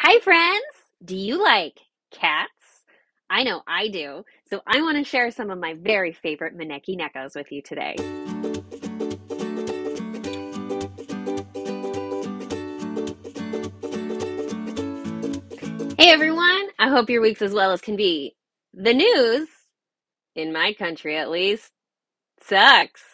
Hi, friends! Do you like cats? I know I do. So I want to share some of my very favorite Maneki nekos with you today. Hey, everyone! I hope your week's as well as can be. The news, in my country at least, sucks.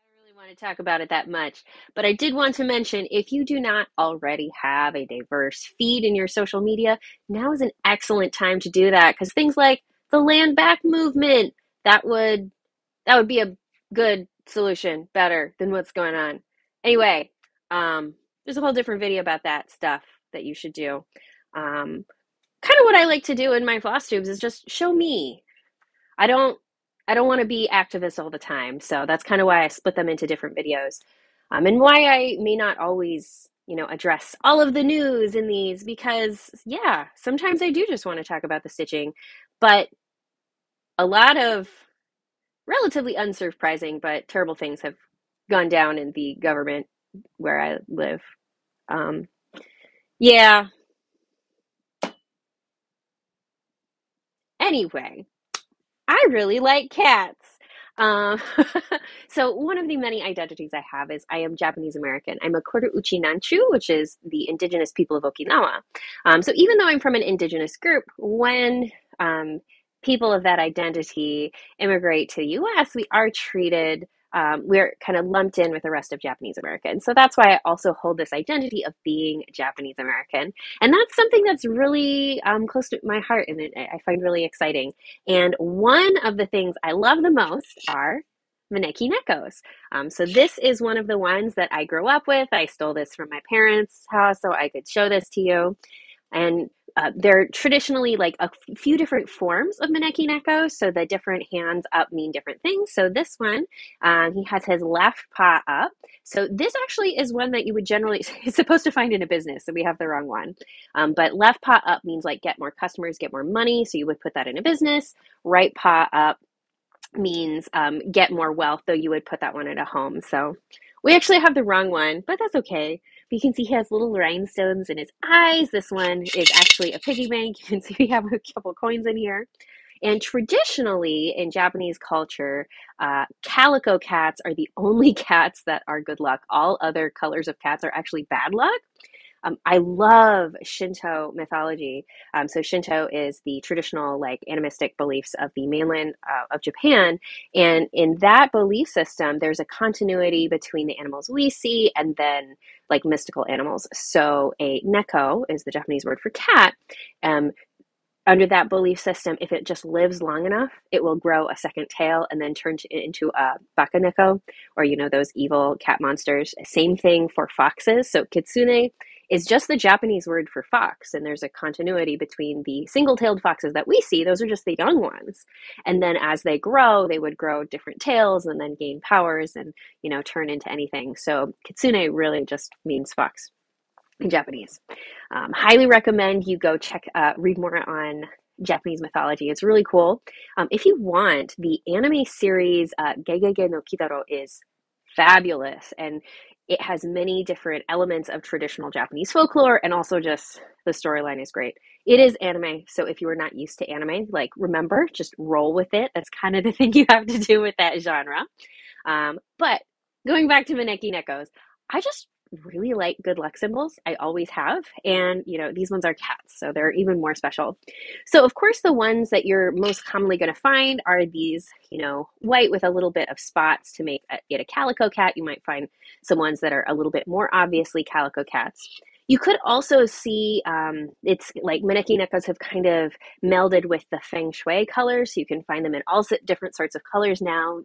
I don't really want to talk about it that much, but I did want to mention if you do not already have a diverse feed in your social media, now is an excellent time to do that because things like the land back movement, that would that would be a good solution, better than what's going on. Anyway, there's a whole different video about that stuff that you should do. Um, Kind of what I like to do in my floss tubes is just show me. I don't I don't want to be activist all the time, so that's kind of why I split them into different videos, and why I may not always, address all of the news in these because, yeah, sometimes I do just want to talk about the stitching, but a lot of relatively unsurprising but terrible things have gone down in the government where I live. Um, yeah. Anyway, I really like cats. Um, so one of the many identities I have is I am Japanese American. I'm a quarter Uchi Nanchu, which is the indigenous people of Okinawa. So even though I'm from an indigenous group, when people of that identity immigrate to the US, we are treated, we're kind of lumped in with the rest of Japanese Americans. So that's why I also hold this identity of being Japanese American. And that's something that's really close to my heart and I find really exciting. And one of the things I love the most are Maneki nekos. So this is one of the ones that I grew up with. I stole this from my parents' house so I could show this to you. And they're traditionally like a few different forms of Maneki neko. So the different hands up mean different things. So this one, he has his left paw up. So this actually is one that you would generally, it's supposed to find in a business. So we have the wrong one. But left paw up means like get more customers, get more money. So you would put that in a business. Right paw up means get more wealth, though you would put that one in a home. So we actually have the wrong one, but that's okay. You can see he has little rhinestones in his eyes. This one is actually a piggy bank. You can see we have a couple coins in here. And traditionally, in Japanese culture, calico cats are the only cats that are good luck. All other colors of cats are actually bad luck. I love Shinto mythology. So Shinto is the traditional, like, animistic beliefs of the mainland of Japan, and in that belief system, there's a continuity between the animals we see and then like mystical animals. So a neko is the Japanese word for cat. Um, Under that belief system, if it just lives long enough, it will grow a second tail and then turn into a baka neko, or those evil cat monsters. Same thing for foxes. So kitsune is just the Japanese word for fox, and there's a continuity between the single-tailed foxes that we see. Those are just the young ones, and then as they grow, they would grow different tails and then gain powers and turn into anything. So kitsune really just means fox in Japanese. Highly recommend you go read more on Japanese mythology. It's really cool. If you want, the anime series Gegege no Kitaro is fabulous, and it has many different elements of traditional Japanese folklore, and also just the storyline is great. It is anime, so if you are not used to anime, like, remember, just roll with it. That's kind of the thing you have to do with that genre. But going back to Maneki nekos, I just really like good luck symbols. I always have. And, these ones are cats, so they're even more special. So, of course, the ones that you're most commonly going to find are these, white with a little bit of spots to make it a calico cat. You might find some ones that are a little bit more obviously calico cats. You could also see it's like Maneki nekos have kind of melded with the feng shui colors. So you can find them in all different sorts of colors now,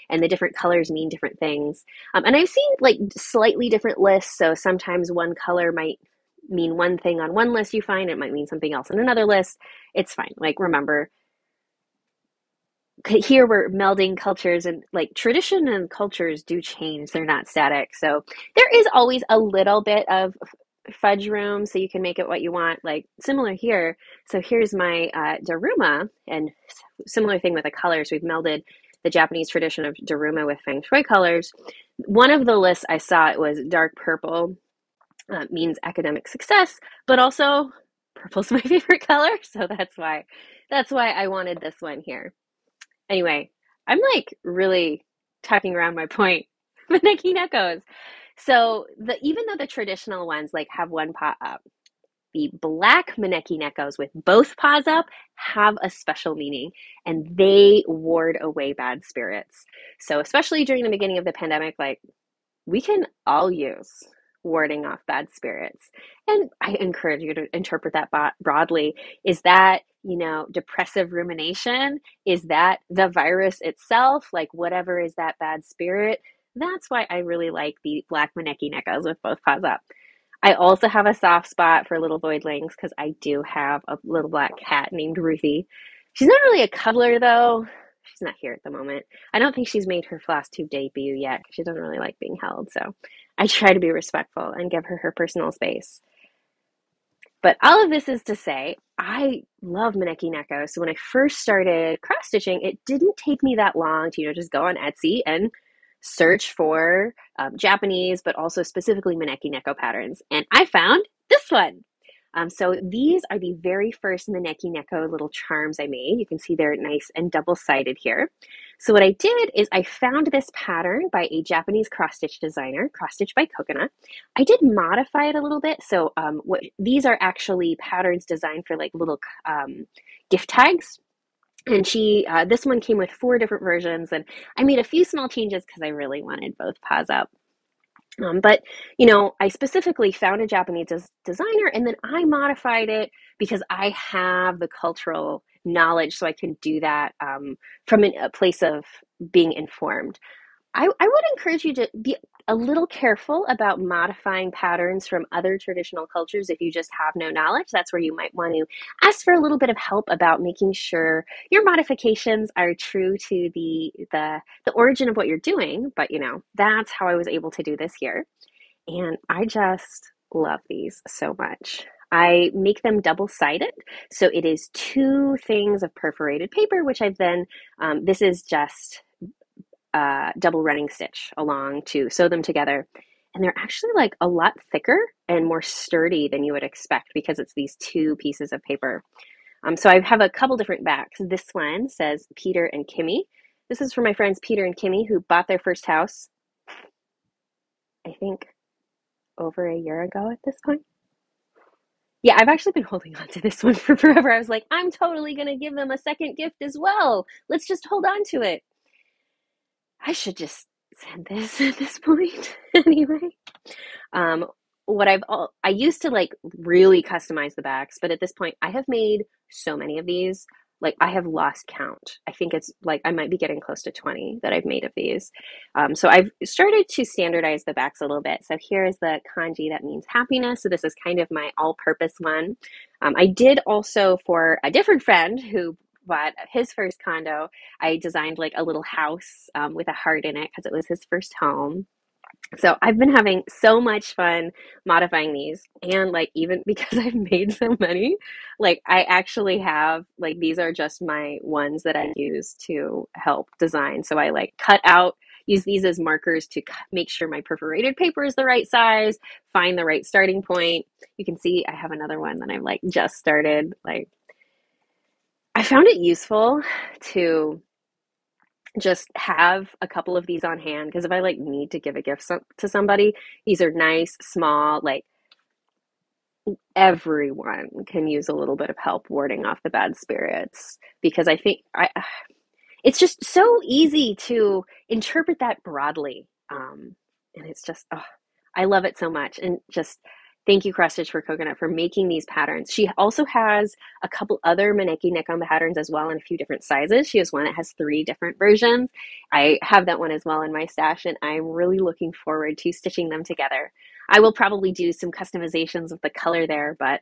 and the different colors mean different things. And I've seen like slightly different lists. So sometimes one color might mean one thing on one list you find, it might mean something else on another list. It's fine. Like, remember, here we're melding cultures, and like tradition and cultures do change. They're not static. So there is always a little bit of fudge room so you can make it what you want, like similar here. So here's my daruma, and similar thing with the colors. We've melded the Japanese tradition of daruma with feng shui colors. One of the lists I saw, it was dark purple means academic success, but also purple's my favorite color, so that's why I wanted this one here. Anyway, I'm like really talking around my point. Maneki nekos. So even though the traditional ones like have one paw up, the black Maneki nekos with both paws up have a special meaning, and they ward away bad spirits. So especially during the beginning of the pandemic, like we can all use warding off bad spirits. And I encourage you to interpret that broadly. Is that, depressive rumination? Is that the virus itself? Like whatever is that bad spirit? That's why I really like the black Maneki nekos with both paws up. I also have a soft spot for little voidlings because I do have a little black cat named Ruthie. She's not really a cuddler though. She's not here at the moment. I don't think she's made her Flosstube debut yet because she doesn't really like being held. So I try to be respectful and give her her personal space. But all of this is to say, I love Maneki neko. So when I first started cross stitching, it didn't take me that long to, just go on Etsy and search for Japanese, but also specifically Maneki neko patterns. And I found this one. So these are the very first Maneki neko little charms I made. You can see they're nice and double-sided here. So what I did is I found this pattern by a Japanese cross-stitch designer, Cross Stitch by Coconut. I did modify it a little bit. So these are actually patterns designed for like little gift tags. And this one came with 4 different versions, and I made a few small changes because I really wanted both paws up. But, I specifically found a Japanese designer, and then I modified it because I have the cultural knowledge, so I can do that from a place of being informed. I would encourage you to be a little careful about modifying patterns from other traditional cultures if you just have no knowledge. That's where you might want to ask for a little bit of help about making sure your modifications are true to the origin of what you're doing. But that's how I was able to do this here. And I just love these so much. I make them double-sided, so it is 2 things of perforated paper, which I've then, this is just double running stitch along to sew them together. And they're actually like a lot thicker and more sturdy than you would expect because it's these 2 pieces of paper. So I have a couple different backs. This one says Peter and Kimmy. This is for my friends Peter and Kimmy who bought their first house, I think, over a year ago at this point. Yeah, I've actually been holding on to this one for forever. I was like, I'm totally going to give them a second gift as well. Let's just hold on to it. I should just send this at this point anyway. I used to like really customize the backs, but at this point I have made so many of these, like I have lost count. I think it's like I might be getting close to 20 that I've made of these. So I've started to standardize the backs a little bit. So here is the kanji that means happiness. So this is kind of my all-purpose one. I did also for a different friend who bought his first condo, I designed like a little house with a heart in it because it was his first home. So I've been having so much fun modifying these, and like even because I've made so many, like I actually have like these are just my ones that I use to help design. So I like use these as markers to make sure my perforated paper is the right size, find the right starting point. You can see I have another one that I've like just started. Like I found it useful to just have a couple of these on hand because if I like need to give a gift to somebody, these are nice, small, like everyone can use a little bit of help warding off the bad spirits because I think it's just so easy to interpret that broadly. And it's just, oh, I love it so much. And just thank you, Cross Stitch for Coconut, for making these patterns. She also has a couple other Maneki neko patterns as well in a few different sizes. She has one that has 3 different versions. I have that one as well in my stash, and I'm really looking forward to stitching them together. I will probably do some customizations of the color there, but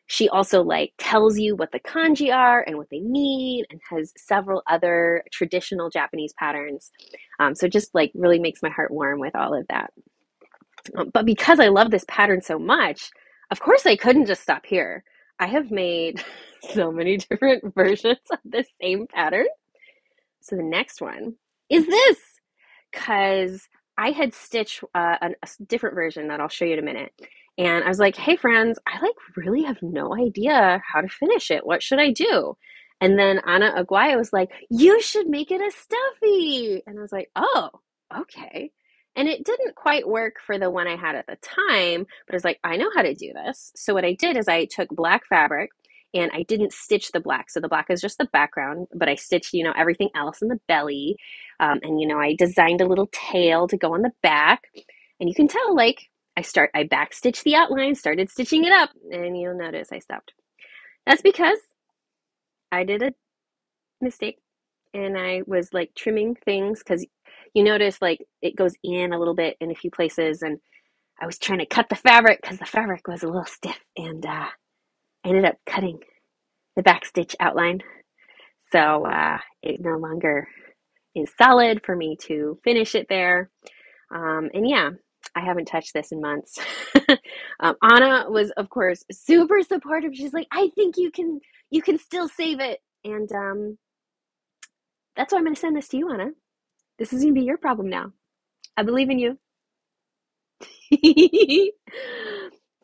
she also like tells you what the kanji are and what they mean and has several other traditional Japanese patterns. So just like really makes my heart warm with all of that. But because I love this pattern so much, of course I couldn't just stop here. I have made so many different versions of the same pattern. So the next one is this, because I had stitched a different version that I'll show you in a minute. And I was like, hey friends, I like really have no idea how to finish it. What should I do? And then Anna Aguaya was like, you should make it a stuffy. And I was like, oh, okay. And it didn't quite work for the one I had at the time, but I was like, I know how to do this. So what I did is I took black fabric and I didn't stitch the black. So the black is just the background, but I stitched, everything else in the belly. And I designed a little tail to go on the back. And you can tell, like, I backstitched the outline, started stitching it up, and you'll notice I stopped. That's because I did a mistake and I was like trimming things because you notice like it goes in a little bit in a few places, and I was trying to cut the fabric because the fabric was a little stiff, and I ended up cutting the backstitch outline. So it no longer is solid for me to finish it there. And yeah, I haven't touched this in months. Anna was, of course, super supportive. She's like, I think you can still save it. And that's why I'm going to send this to you, Anna. This is going to be your problem now. I believe in you.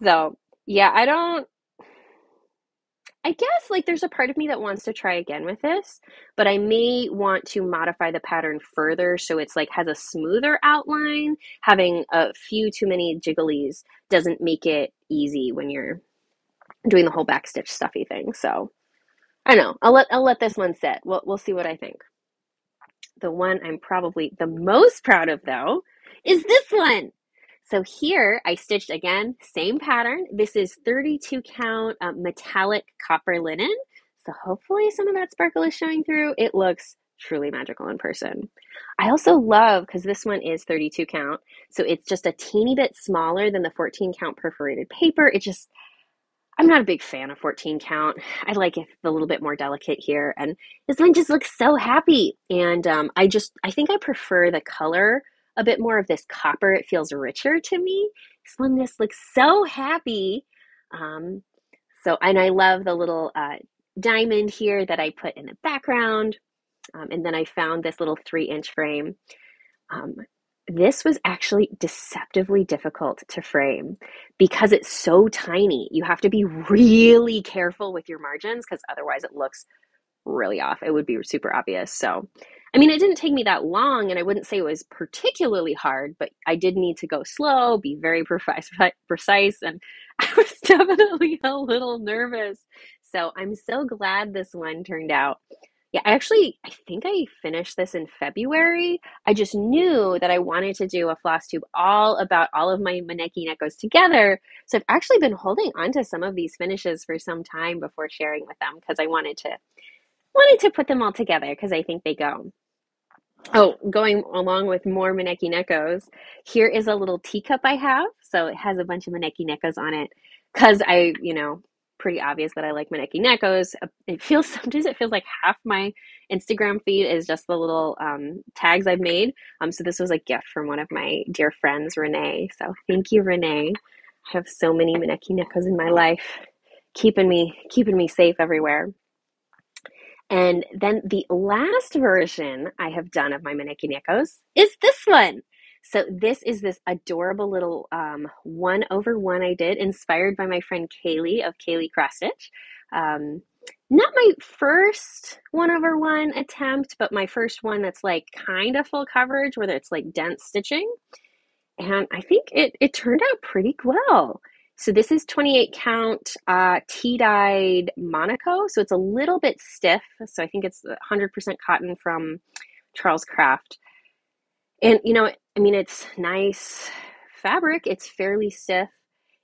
So, yeah, I guess like there's a part of me that wants to try again with this, but I may want to modify the pattern further so it's like has a smoother outline. Having a few too many jigglies doesn't make it easy when you're doing the whole backstitch stuffy thing. So I don't know. I'll let this one sit. We'll see what I think. The one I'm probably the most proud of though is this one. So here I stitched again, same pattern. This is 32 count metallic copper linen. So hopefully some of that sparkle is showing through. It looks truly magical in person. I also love, because this one is 32 count, so it's just a teeny bit smaller than the 14 count perforated paper. I'm not a big fan of 14 count. I like it a little bit more delicate here. And this one just looks so happy. And I think I prefer the color a bit more of this copper. It feels richer to me. This one just looks so happy. Um, and I love the little diamond here that I put in the background. And then I found this little 3-inch frame. Um, this was actually deceptively difficult to frame because it's so tiny. You have to be really careful with your margins because otherwise it looks really off. It would be super obvious. So, I mean, it didn't take me that long, and I wouldn't say it was particularly hard, but I did need to go slow, be very precise, and I was definitely a little nervous. So I'm so glad this one turned out. Yeah, I think I finished this in February. I just knew that I wanted to do a floss tube all about all of my Maneki nekos together. So I've actually been holding on to some of these finishes for some time before sharing with them because I wanted to put them all together because I think they go. Oh, going along with more Maneki nekos, here is a little teacup I have. So it has a bunch of Maneki nekos on it because pretty obvious that I like Maneki nekos. Sometimes it feels like half my Instagram feed is just the little tags I've made. So this was a gift from one of my dear friends, Renee. So thank you, Renee. I have so many Maneki nekos in my life, keeping me safe everywhere. And then the last version I have done of my Maneki nekos is this one. So this is this adorable little 1/1 I did, inspired by my friend Kaylee of Kaylee Cross Stitch. Not my first 1/1 attempt, but my first one that's like kind of full coverage, where it's like dense stitching. And I think it turned out pretty well. So this is 28 count tea-dyed Monaco. So it's a little bit stiff. So I think it's 100% cotton from Charles Craft. And, I mean, it's nice fabric. It's fairly stiff.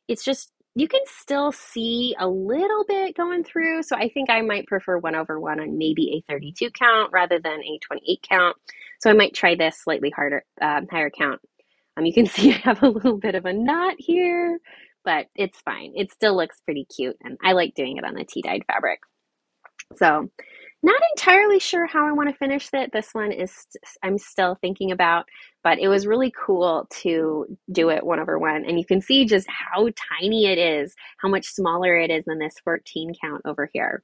It's just, you can still see a little bit going through. So I think I might prefer 1/1 on maybe a 32 count rather than a 28 count. So I might try this slightly higher count. You can see I have a little bit of a knot here, but it's fine. It still looks pretty cute, and I like doing it on the tea-dyed fabric. So not entirely sure how I want to finish it. This one I'm still thinking about, but it was really cool to do it 1/1. And you can see just how tiny it is, how much smaller it is than this 14 count over here.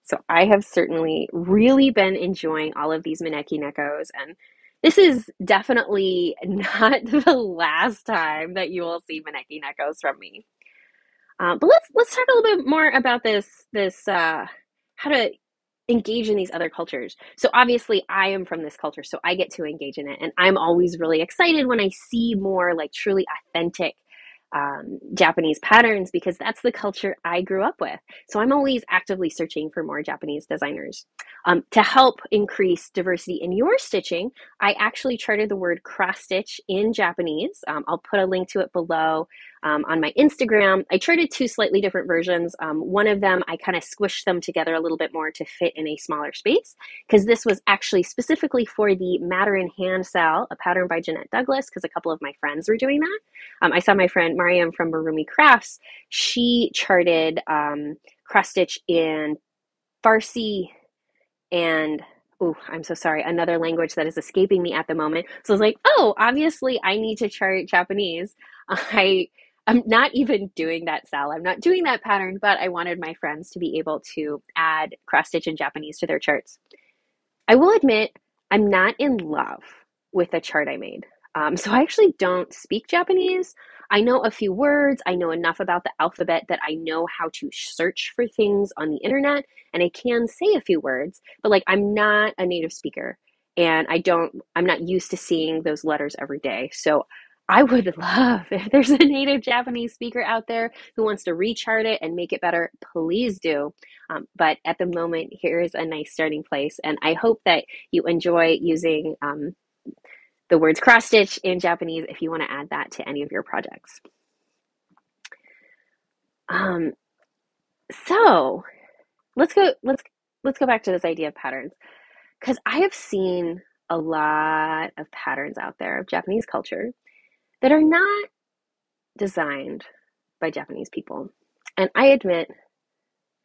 So I have certainly really been enjoying all of these Maneki nekos, and This is definitely not the last time that you will see Maneki nekos from me. But let's talk a little bit more about this how to engage in these other cultures. So obviously I am from this culture, so I get to engage in it, and I'm always really excited when I see more like truly authentic Japanese patterns because that's the culture I grew up with. So I'm always actively searching for more Japanese designers. To help increase diversity in your stitching, I actually charted the word cross stitch in Japanese. I'll put a link to it below on my Instagram. I charted two slightly different versions. One of them, I kind of squished them together a little bit more to fit in a smaller space because this was actually specifically for the Matter in Hand Cell, a pattern by Jeanette Douglas, because a couple of my friends were doing that. I saw my friend Mariam from Marumi Crafts. She charted cross stitch in Farsi and oh, I'm so sorry, another language that is escaping me at the moment. So I was like, oh, obviously I need to chart Japanese. I'm not even doing that cell. I'm not doing that pattern, but I wanted my friends to be able to add cross stitch in Japanese to their charts. I will admit, I'm not in love with the chart I made. So I actually don't speak Japanese. I know a few words. I know enough about the alphabet that I know how to search for things on the internet, and I can say a few words, but like I'm not a native speaker, and I'm not used to seeing those letters every day. So I would love if there's a native Japanese speaker out there who wants to rechart it and make it better, please do. But at the moment, here is a nice starting place. And I hope that you enjoy using the words cross stitch in Japanese if you want to add that to any of your projects. Um, so let's go back to this idea of patterns because I have seen a lot of patterns out there of Japanese culture that are not designed by Japanese people. And I admit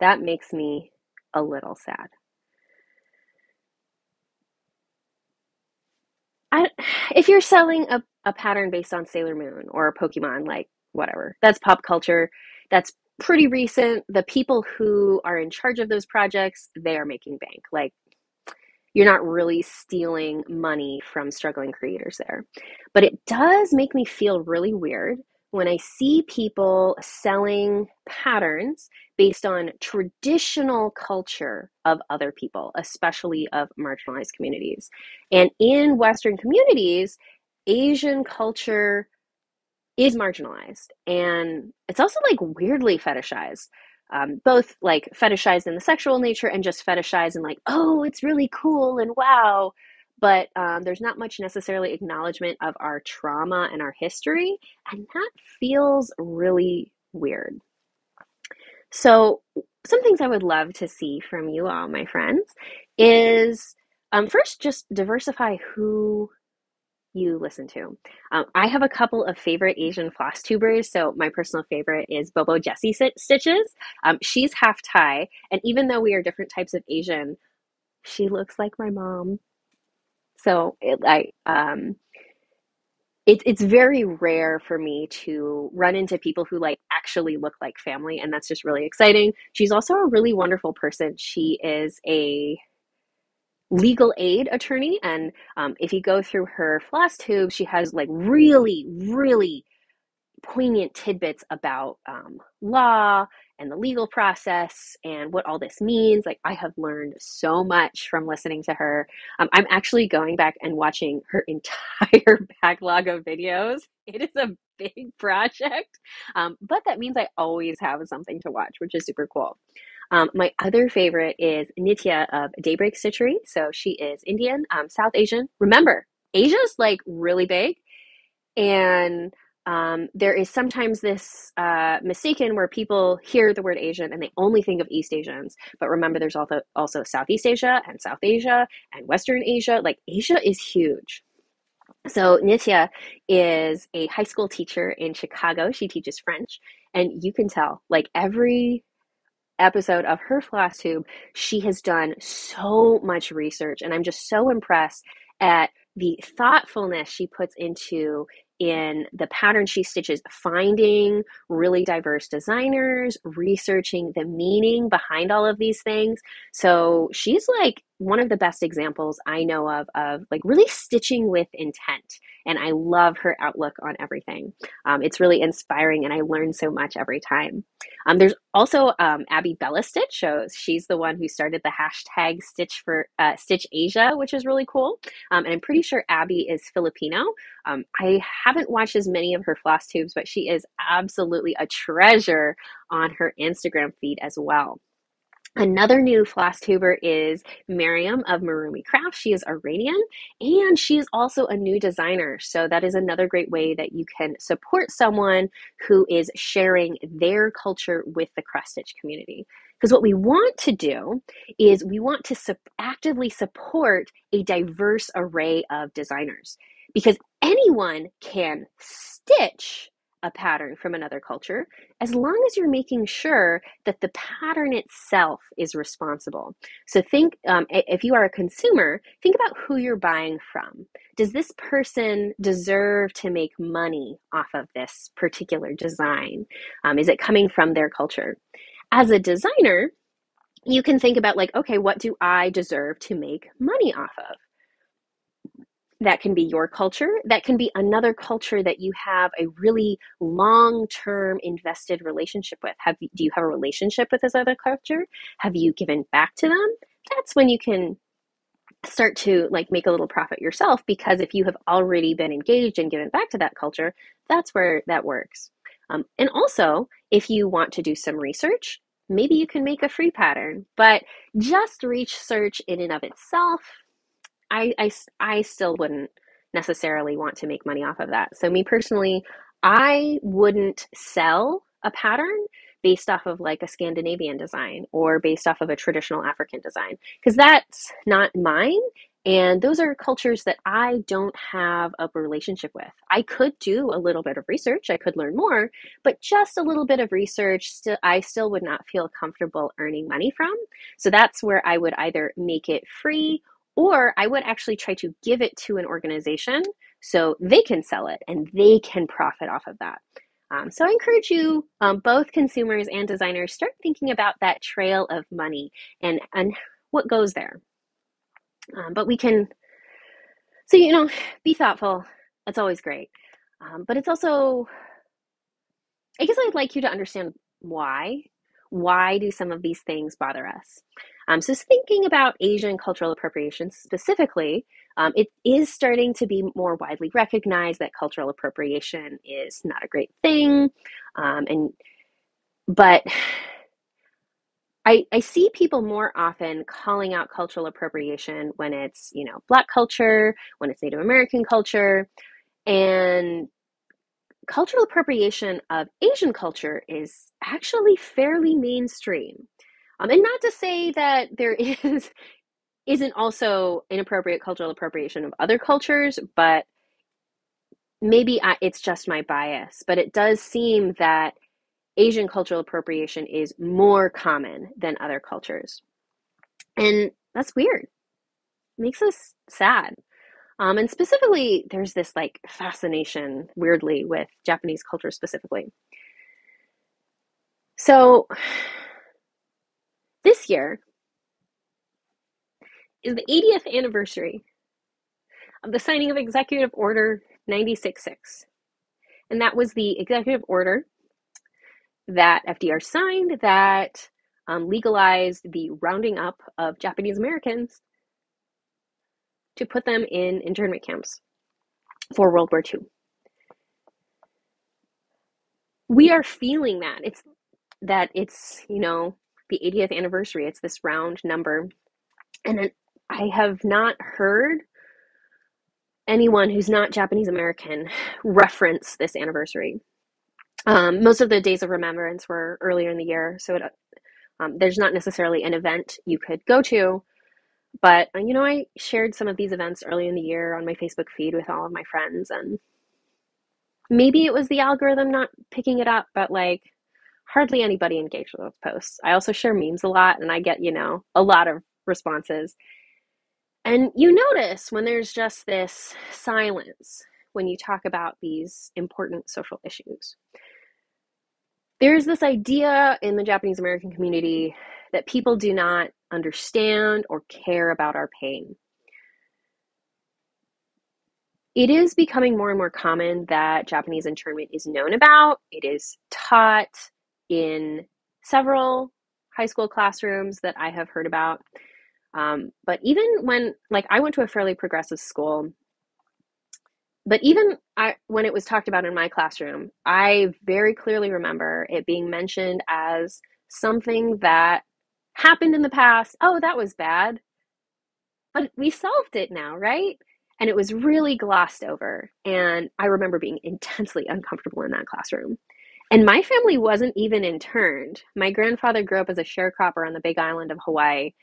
that makes me a little sad. I, if you're selling a pattern based on Sailor Moon or Pokemon, like whatever, that's pop culture. That's pretty recent. The people who are in charge of those projects, they are making bank. Like you're not really stealing money from struggling creators there. But it does make me feel really weird when I see people selling patterns based on traditional culture of other people, especially of marginalized communities. And in Western communities, Asian culture is marginalized and it's also like weirdly fetishized, both like fetishized in the sexual nature and just fetishized and like, oh, it's really cool and wow, but there's not much necessarily acknowledgement of our trauma and our history, and that feels really weird. So some things I would love to see from you all, my friends, is first just diversify who you listen to. I have a couple of favorite Asian floss tubers. So my personal favorite is Bobo Jessie Stitches. She's half Thai, and even though we are different types of Asian, she looks like my mom. So it's very rare for me to run into people who like actually look like family, and that's just really exciting. She's also a really wonderful person. She is a legal aid attorney, and if you go through her Flosstube, she has like really poignant tidbits about law and the legal process and what all this means. Like I have learned so much from listening to her. I'm actually going back and watching her entire backlog of videos. It is a big project, but that means I always have something to watch, which is super cool. My other favorite is Nitya of Daybreak Stitchery. So she is Indian, South Asian. Remember, Asia's like really big, and there is sometimes this mistaken where people hear the word Asian and they only think of East Asians. But remember, there's also Southeast Asia and South Asia and Western Asia. Like Asia is huge. So Nitya is a high school teacher in Chicago. She teaches French, and you can tell like every episode of her Flosstube, she has done so much research, and I'm just so impressed at the thoughtfulness she puts into in the pattern she stitches, finding really diverse designers, researching the meaning behind all of these things. So she's like one of the best examples I know of like really stitching with intent. And I love her outlook on everything. It's really inspiring, and I learn so much every time. There's also Abby Bella Stitch shows. She's the one who started the hashtag Stitch Asia, which is really cool. And I'm pretty sure Abby is Filipino. I haven't watched as many of her floss tubes, but she is absolutely a treasure on her Instagram feed as well. Another new floss tuber is Miriam of Marumi Craft. She is Iranian, and she is also a new designer. So that is another great way that you can support someone who is sharing their culture with the cross stitch community. Because what we want to do is we want to actively support a diverse array of designers, because anyone can stitch a pattern from another culture as long as you're making sure that the pattern itself is responsible. So think, if you are a consumer, think about who you're buying from. Does this person deserve to make money off of this particular design? Is it coming from their culture? As a designer, you can think about like, okay, what do I deserve to make money off of? That can be your culture. That can be another culture that you have a really long-term invested relationship with. Do you have a relationship with this other culture? Have you given back to them? That's when you can start to like make a little profit yourself, because if you have already been engaged and given back to that culture, that's where that works. And also, if you want to do some research, maybe you can make a free pattern, but just research in and of itself, I still wouldn't necessarily want to make money off of that. So me personally, I wouldn't sell a pattern based off of like a Scandinavian design or based off of a traditional African design, because that's not mine. And those are cultures that I don't have a relationship with. I could do a little bit of research, I could learn more, but just a little bit of research, I still would not feel comfortable earning money from. So that's where I would either make it free, or I would actually try to give it to an organization so they can sell it and they can profit off of that. So I encourage you, both consumers and designers, start thinking about that trail of money and what goes there. But we can, so, be thoughtful. That's always great. But it's also, I guess I'd like you to understand why. Why do some of these things bother us? So thinking about Asian cultural appropriation specifically, it is starting to be more widely recognized that cultural appropriation is not a great thing. But I see people more often calling out cultural appropriation when it's, Black culture, when it's Native American culture, and cultural appropriation of Asian culture is actually fairly mainstream. And not to say that there isn't also inappropriate cultural appropriation of other cultures, but maybe it's just my bias. But it does seem that Asian cultural appropriation is more common than other cultures. And that's weird. It makes us sad. And specifically, there's this like fascination, weirdly, with Japanese culture specifically. So this year is the 80th anniversary of the signing of Executive Order 966. And that was the executive order that FDR signed that legalized the rounding up of Japanese Americans to put them in internment camps for World War II. We are feeling that. It's, the 80th anniversary. It's this round number. And I have not heard anyone who's not Japanese American reference this anniversary. Most of the days of remembrance were earlier in the year, so there's not necessarily an event you could go to. But, I shared some of these events early in the year on my Facebook feed with all of my friends, and maybe it was the algorithm not picking it up, but like hardly anybody engaged with those posts. I also share memes a lot, and I get, a lot of responses. And you notice when there's just this silence, when you talk about these important social issues. There's this idea in the Japanese American community that people do not understand or care about our pain. It is becoming more and more common that Japanese internment is known about. It is taught in several high school classrooms that I have heard about. But even when, like, I went to a fairly progressive school, but even when it was talked about in my classroom, I very clearly remember it being mentioned as something that happened in the past. Oh, that was bad, but we solved it now, right? And it was really glossed over. And I remember being intensely uncomfortable in that classroom. And my family wasn't even interned. My grandfather grew up as a sharecropper on the Big Island of Hawaii.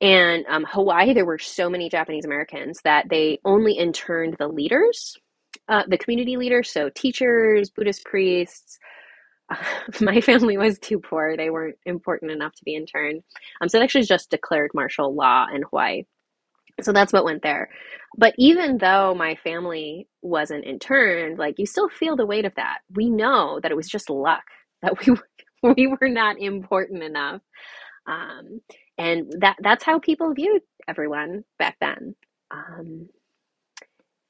And Hawaii, there were so many Japanese Americans that they only interned the leaders, the community leaders, so teachers, Buddhist priests. My family was too poor. They weren't important enough to be interned. So they actually just declared martial law in Hawaii. So that's what went there. But even though my family wasn't interned, like, you still feel the weight of that. We know that it was just luck that we were not important enough. Um, and that's how people viewed everyone back then.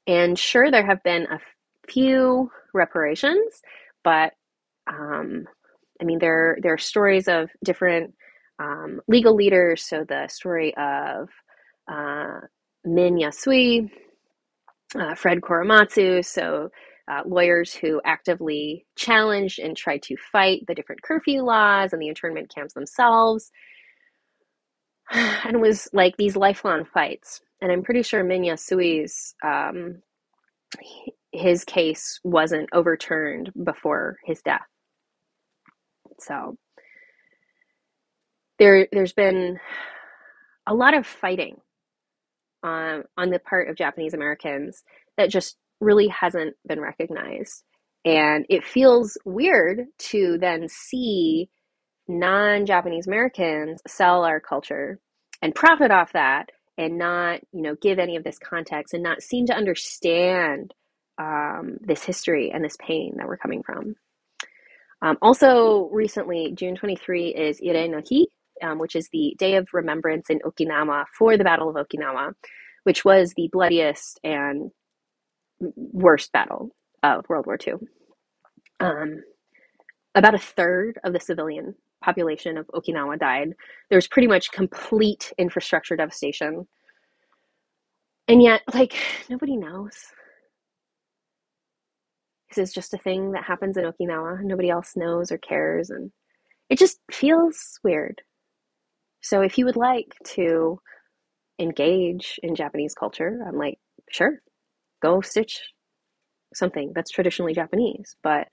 And sure, there have been a few reparations, but I mean, there are stories of different legal leaders. So the story of Min Yasui, Fred Korematsu, so lawyers who actively challenged and tried to fight the different curfew laws and the internment camps themselves. And it was like these lifelong fights. And I'm pretty sure Min Yasui's his case wasn't overturned before his death. So there's been a lot of fighting on the part of Japanese Americans that just really hasn't been recognized. And it feels weird to then see non-Japanese Americans sell our culture and profit off that and not, give any of this context and not seem to understand this history and this pain that we're coming from. Also, recently, June 23 is Ire no Hi, which is the Day of Remembrance in Okinawa for the Battle of Okinawa, which was the bloodiest and worst battle of World War II. About a third of the civilian population of Okinawa died. There's pretty much complete infrastructure devastation. And yet, nobody knows. This is just a thing that happens in Okinawa. Nobody else knows or cares, and it just feels weird. So if you would like to engage in Japanese culture, I'm like, sure, go stitch something that's traditionally Japanese. But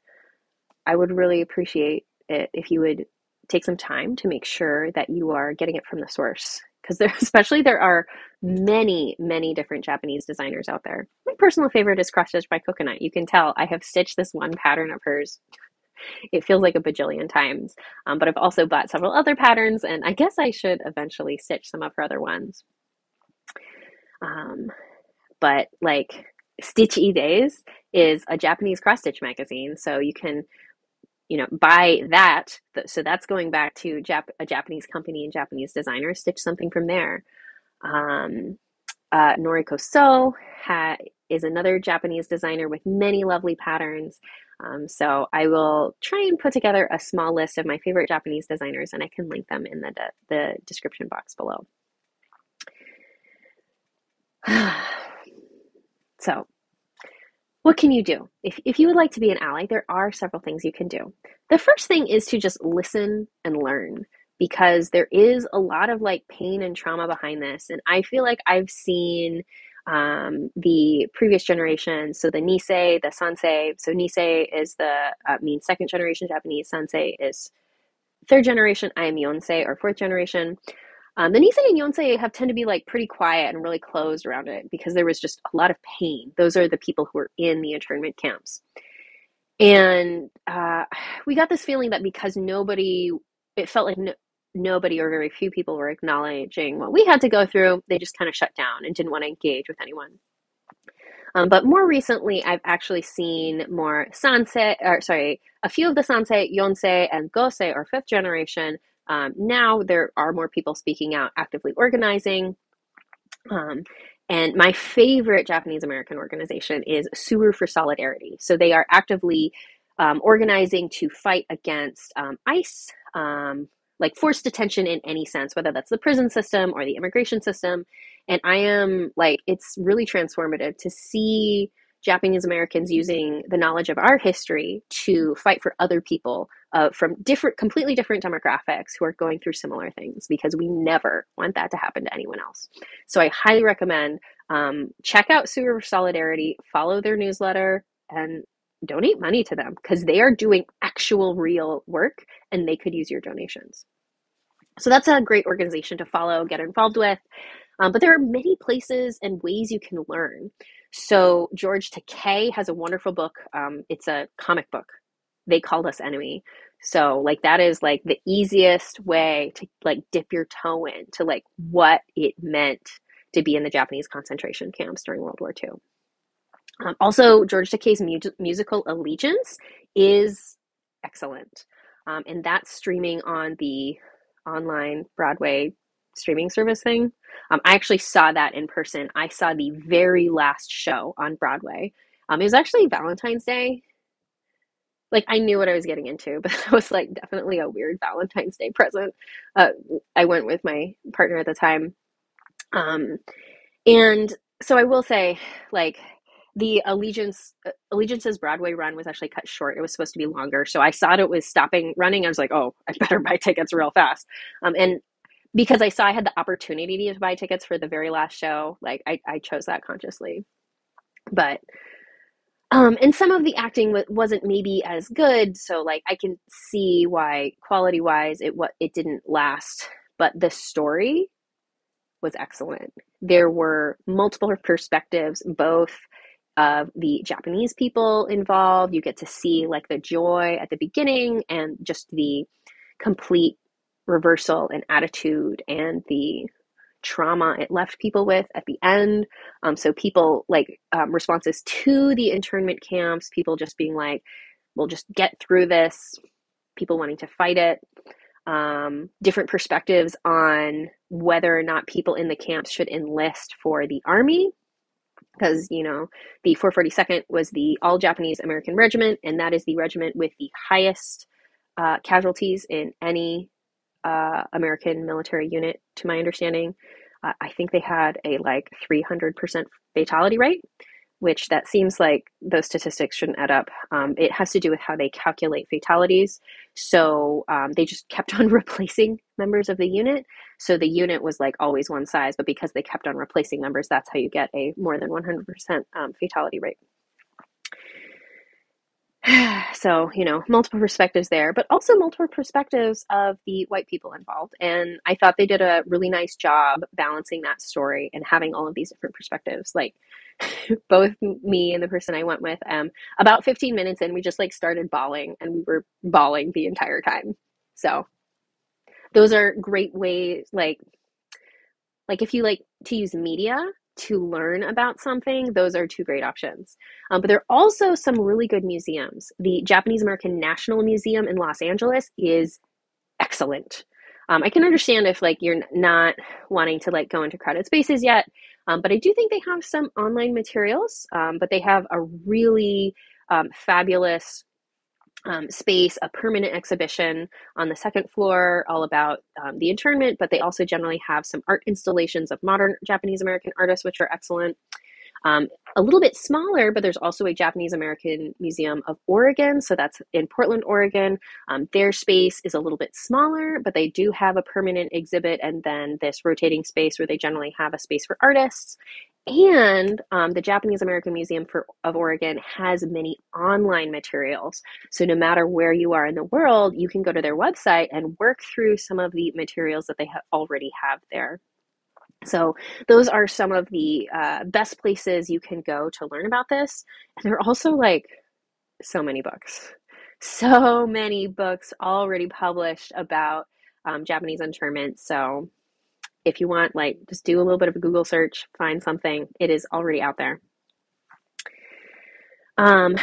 I would really appreciate it if you would take some time to make sure that you are getting it from the source. Because there are many, many different Japanese designers out there. My personal favorite is Cross Stitch by Coconut. You can tell I have stitched this one pattern of hers. It feels like a bajillion times. But I've also bought several other patterns, and I guess I should eventually stitch some of her other ones. But Stitch E-Days is a Japanese cross-stitch magazine, so you can buy that. So that's going back to a Japanese company and Japanese designers. Stitch something from there. Noriko So is another Japanese designer with many lovely patterns. So I will try and put together a small list of my favorite Japanese designers, and I can link them in the description box below. So what can you do? If you would like to be an ally, there are several things you can do. The first thing is to just listen and learn, because there is a lot of pain and trauma behind this. And I feel like I've seen the previous generation, so the Nisei, the Sansei. So Nisei is means second generation Japanese, Sansei is third generation, I am Yonsei, or fourth generation. The Nisei and Yonsei have tend to be pretty quiet and really closed around it because there was just a lot of pain. Those are the people who were in the internment camps. And we got this feeling that because it felt like nobody or very few people were acknowledging what we had to go through, they just kind of shut down and didn't want to engage with anyone. But more recently, I've actually seen more sansei, or sorry, a few of the sansei, yonsei, and gosei, or fifth generation. Now there are more people speaking out, actively organizing. Um, and my favorite Japanese American organization is Suru for Solidarity. So they are actively organizing to fight against ICE, like forced detention in any sense, whether that's the prison system or the immigration system. And I am like, it's really transformative to see Japanese Americans using the knowledge of our history to fight for other people from different, completely different demographics who are going through similar things, because we never want that to happen to anyone else. So I highly recommend check out Sewer Solidarity, follow their newsletter, and donate money to them because they are doing actual real work and they could use your donations. So that's a great organization to follow, get involved with. But there are many places and ways you can learn. So George Takei has a wonderful book. It's a comic book. They called us enemy. So like that is like the easiest way to like dip your toe in to like what it meant to be in the Japanese concentration camps during World War II. Also, George Takei's musical Allegiance is excellent. And that's streaming on the online Broadway streaming service thing. I actually saw that in person. I saw the very last show on Broadway. It was actually Valentine's Day. Like I knew what I was getting into, but it was like definitely a weird Valentine's Day present. Uh, I went with my partner at the time. Um, and so I will say, like, the Allegiance's Broadway run was actually cut short. It was supposed to be longer. So I saw it was stopping running. I was like, oh, I better buy tickets real fast. And because I saw I had the opportunity to buy tickets for the very last show, like I chose that consciously. But and some of the acting wasn't maybe as good, so like I can see why quality wise it didn't last, but the story was excellent. There were multiple perspectives, both of the Japanese people involved. You get to see like the joy at the beginning and just the complete reversal in attitude and the trauma it left people with at the end. So people like responses to the internment camps, people just being like, we'll just get through this, people wanting to fight it. Different perspectives on whether or not people in the camps should enlist for the army, because you know the 442nd was the all Japanese American regiment, and that is the regiment with the highest casualties in any American military unit, to my understanding. I think they had a like 300% fatality rate, which that seems like those statistics shouldn't add up. It has to do with how they calculate fatalities. So they just kept on replacing members of the unit. So the unit was like always one size, but because they kept on replacing members, that's how you get a more than 100% fatality rate. So, you know, multiple perspectives there, but also multiple perspectives of the white people involved. And I thought they did a really nice job balancing that story and having all of these different perspectives. Like, both me and the person I went with, about 15 minutes in, we just like started bawling and we were bawling the entire time. So, those are great ways, like if you like to use media to learn about something, those are two great options. But there are also some really good museums. The Japanese American National Museum in Los Angeles is excellent. I can understand if like you're not wanting to like go into crowded spaces yet, but I do think they have some online materials. But they have a really fabulous space, a permanent exhibition on the second floor all about the internment, but they also generally have some art installations of modern Japanese American artists, which are excellent. A little bit smaller, but there's also a Japanese American Museum of Oregon. So that's in Portland, Oregon. Their space is a little bit smaller, but they do have a permanent exhibit and then this rotating space where they generally have a space for artists. And the Japanese American Museum of Oregon has many online materials. So no matter where you are in the world, you can go to their website and work through some of the materials that they already have there. So those are some of the best places you can go to learn about this. And there are also like so many books already published about Japanese internment. So if you want, like, just do a little bit of a Google search, find something, it is already out there. Um,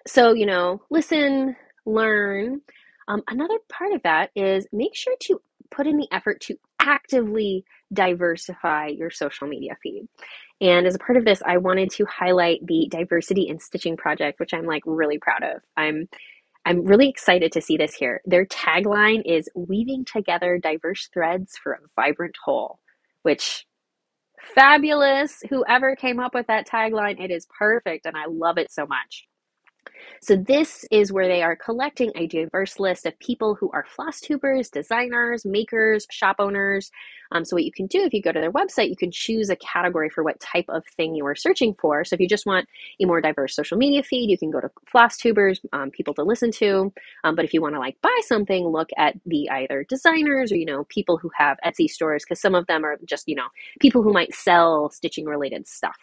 so, listen, learn. Another part of that is make sure to put in the effort to actively diversify your social media feed. And as a part of this, I wanted to highlight the Diversity in Stitching project, which I'm like really proud of. I'm really excited to see this here. Their tagline is weaving together diverse threads for a vibrant whole, which fabulous. Whoever came up with that tagline, it is perfect and I love it so much. So this is where they are collecting a diverse list of people who are floss tubers, designers, makers, shop owners. So what you can do if you go to their website, you can choose a category for what type of thing you are searching for. So if you just want a more diverse social media feed, you can go to floss tubers, people to listen to. But if you want to like buy something, look at the either designers or, people who have Etsy stores, because some of them are just, people who might sell stitching related stuff.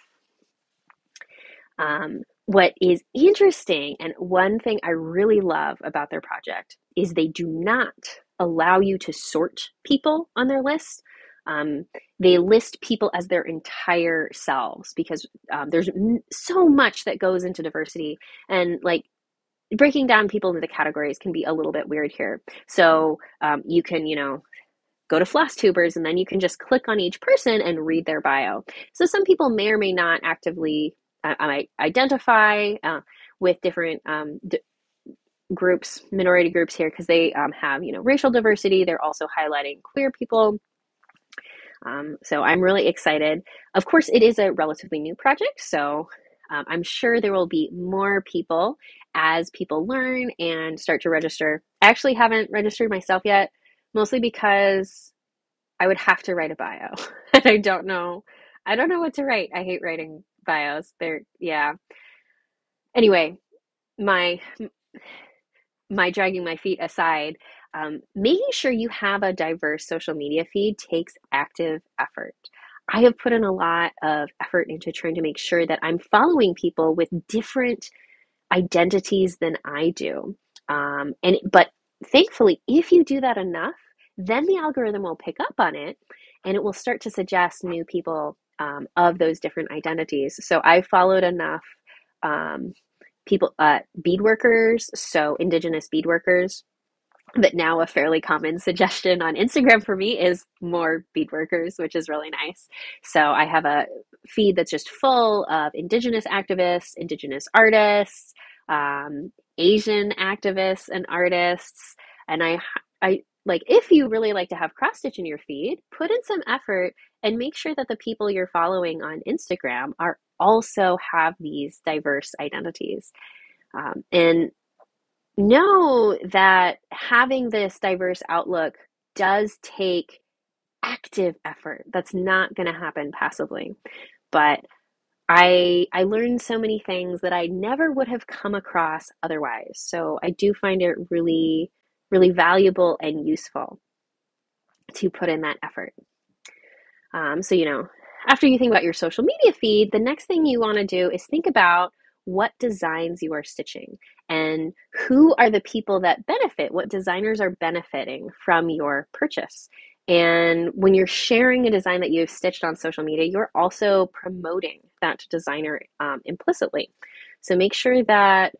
What is interesting, and one thing I really love about their project, is they do not allow you to sort people on their list. Um, they list people as their entire selves because there's so much that goes into diversity, and like breaking down people into the categories can be a little bit weird here. So you can, go to Flosstubers and then you can just click on each person and read their bio. So some people may or may not actively identify with different groups, minority groups here, because they have, racial diversity. They're also highlighting queer people. So I'm really excited. Of course, it is a relatively new project, so I'm sure there will be more people as people learn and start to register. I actually haven't registered myself yet, mostly because I would have to write a bio, and I don't know. I don't know what to write. I hate writing bios. Yeah. Anyway, my my dragging my feet aside, making sure you have a diverse social media feed takes active effort. I have put in a lot of effort into trying to make sure that I'm following people with different identities than I do. But thankfully, if you do that enough, then the algorithm will pick up on it and it will start to suggest new people of those different identities. So I followed enough um, people, bead workers, so Indigenous bead workers, but now a fairly common suggestion on Instagram for me is more bead workers, which is really nice. So I have a feed that's just full of Indigenous activists, Indigenous artists, Asian activists and artists. And I like, if you really like to have cross stitch in your feed, put in some effort and make sure that the people you're following on Instagram are also have these diverse identities. And know that having this diverse outlook does take active effort. That's not going to happen passively. But I learned so many things that I never would have come across otherwise. So I do find it really, really valuable and useful to put in that effort. So, after you think about your social media feed, the next thing you want to do is think about what designs you are stitching and who are the people that benefit, what designers are benefiting from your purchase. And when you're sharing a design that you've stitched on social media, you're also promoting that designer implicitly. So make sure that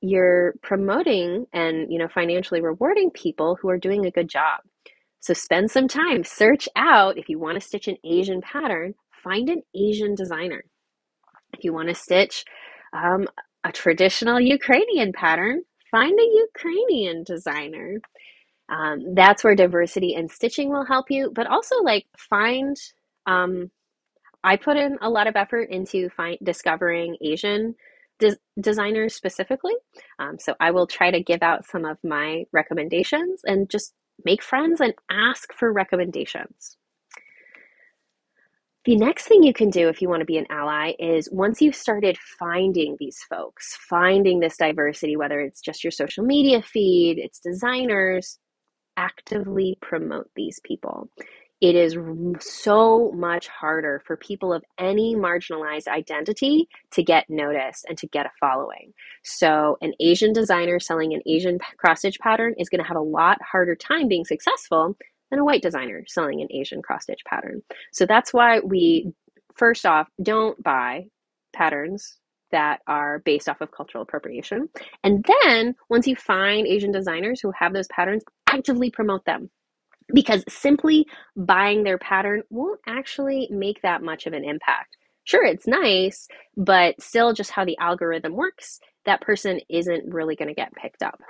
you're promoting and financially rewarding people who are doing a good job. So spend some time, search out, if you want to stitch an Asian pattern, find an Asian designer. If you want to stitch a traditional Ukrainian pattern, find a Ukrainian designer. That's where diversity in stitching will help you, but also like um, I put in a lot of effort into discovering Asian designers specifically. So I will try to give out some of my recommendations and just make friends and ask for recommendations. The next thing you can do if you want to be an ally is once you've started finding these folks, finding this diversity, whether it's just your social media feed, it's designers, actively promote these people. It is so much harder for people of any marginalized identity to get noticed and to get a following. So an Asian designer selling an Asian cross-stitch pattern is going to have a lot harder time being successful than a white designer selling an Asian cross-stitch pattern. So that's why we, first off, don't buy patterns that are based off of cultural appropriation. And then once you find Asian designers who have those patterns, actively promote them, because simply buying their pattern won't actually make that much of an impact. Sure, it's nice, but still, just how the algorithm works, that person isn't really going to get picked up.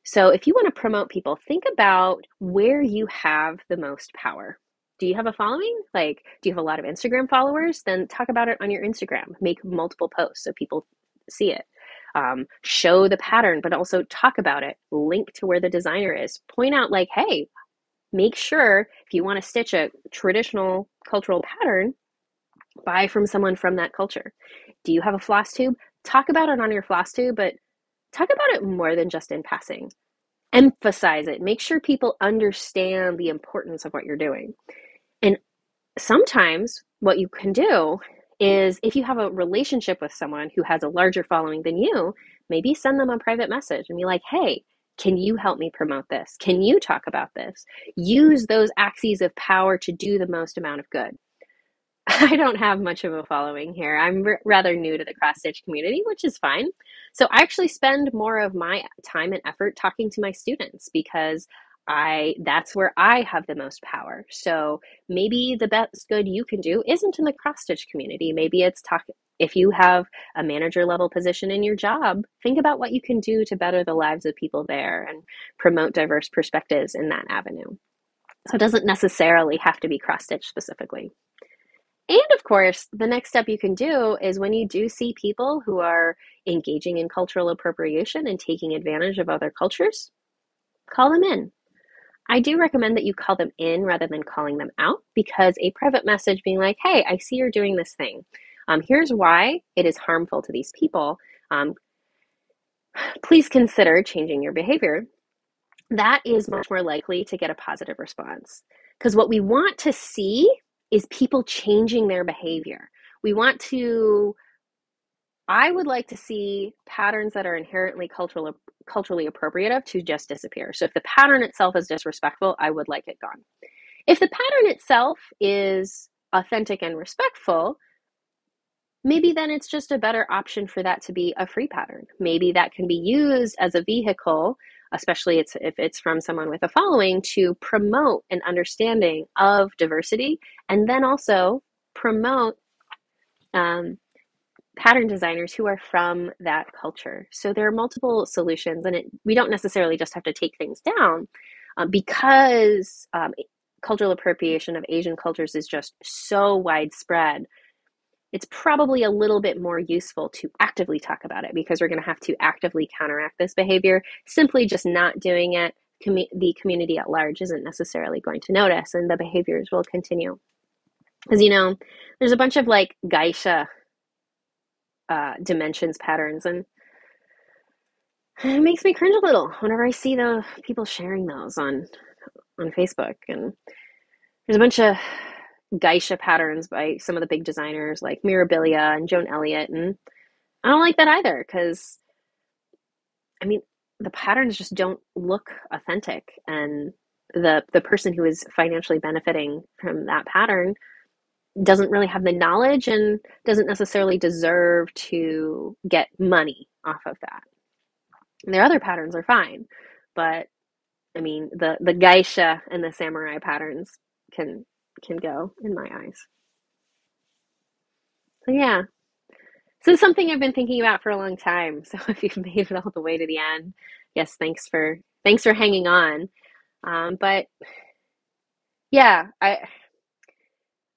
So if you want to promote people, think about where you have the most power. Do you have a following? Like, do you have a lot of Instagram followers? Then talk about it on your Instagram. Make multiple posts so people see it. Show the pattern, but also talk about it. Link to where the designer is. Point out, like, hey, make sure if you want to stitch a traditional cultural pattern, buy from someone from that culture. Do you have a floss tube? Talk about it on your floss tube, but talk about it more than just in passing. Emphasize it. Make sure people understand the importance of what you're doing. And sometimes what you can do is, if you have a relationship with someone who has a larger following than you, maybe send them a private message and be like, hey, can you help me promote this? Can you talk about this? Use those axes of power to do the most amount of good. I don't have much of a following here. I'm rather new to the cross stitch community, which is fine. So I actually spend more of my time and effort talking to my students, because that's where I have the most power. So maybe the best good you can do isn't in the cross stitch community. Maybe it's if you have a manager level position in your job, think about what you can do to better the lives of people there and promote diverse perspectives in that avenue. So it doesn't necessarily have to be cross stitch specifically. And of course, the next step you can do is, when you do see people who are engaging in cultural appropriation and taking advantage of other cultures, call them in. I do recommend that you call them in rather than calling them out, because a private message being like, hey, I see you're doing this thing. Here's why it is harmful to these people. Please consider changing your behavior. That is much more likely to get a positive response, because what we want to see is people changing their behavior. I would like to see patterns that are inherently culturally appropriative to just disappear. So if the pattern itself is disrespectful, I would like it gone. If the pattern itself is authentic and respectful, maybe then it's just a better option for that to be a free pattern. Maybe that can be used as a vehicle, especially if it's from someone with a following, to promote an understanding of diversity, and then also promote pattern designers who are from that culture. So there are multiple solutions, and we don't necessarily just have to take things down, because cultural appropriation of Asian cultures is just so widespread. It's probably a little bit more useful to actively talk about it, because we're going to have to actively counteract this behavior. Simply just not doing it, the community at large isn't necessarily going to notice, and the behaviors will continue. Because, there's a bunch of like geisha dimensions patterns, and it makes me cringe a little whenever I see the people sharing those on Facebook. And there's a bunch of geisha patterns by some of the big designers like Mirabilia and Joan Elliott, and I don't like that either, because the patterns just don't look authentic, and the person who is financially benefiting from that pattern doesn't really have the knowledge and doesn't necessarily deserve to get money off of that. And their other patterns are fine, but the geisha and the samurai patterns can go in my eyes. So yeah, so it's something I've been thinking about for a long time. So if you've made it all the way to the end, yes, thanks for hanging on. But yeah,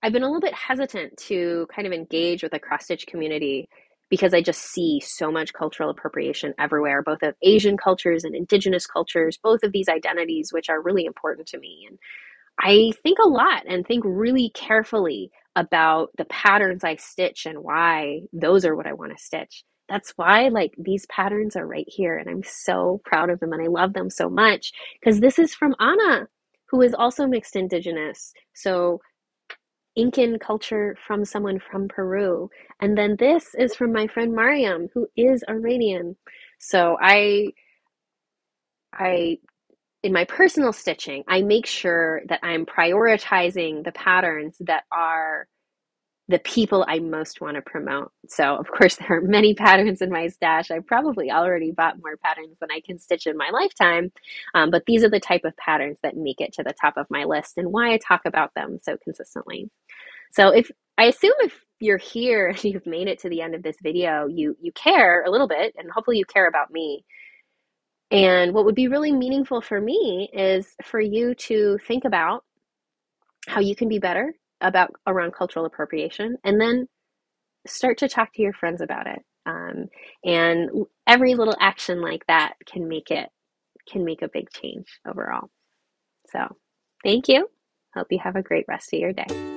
I've been a little bit hesitant to kind of engage with the cross stitch community, because I just see so much cultural appropriation everywhere, both of Asian cultures and Indigenous cultures, both of these identities, which are really important to me. And I think a lot and think really carefully about the patterns I stitch and why those are what I want to stitch. That's why, like, these patterns are right here, and I'm so proud of them and I love them so much, because this is from Anna, who is also mixed Indigenous. So Incan culture from someone from Peru. And then this is from my friend Mariam, who is Iranian. So I in my personal stitching, I make sure that I'm prioritizing the patterns that are the people I most want to promote. So, of course, there are many patterns in my stash. I probably already bought more patterns than I can stitch in my lifetime, but these are the type of patterns that make it to the top of my list and why I talk about them so consistently. So, if I assume if you're here and you've made it to the end of this video, you care a little bit, and hopefully you care about me. And what would be really meaningful for me is for you to think about how you can be better about around cultural appropriation, and then start to talk to your friends about it. And every little action like that can make a big change overall. So, thank you. Hope you have a great rest of your day.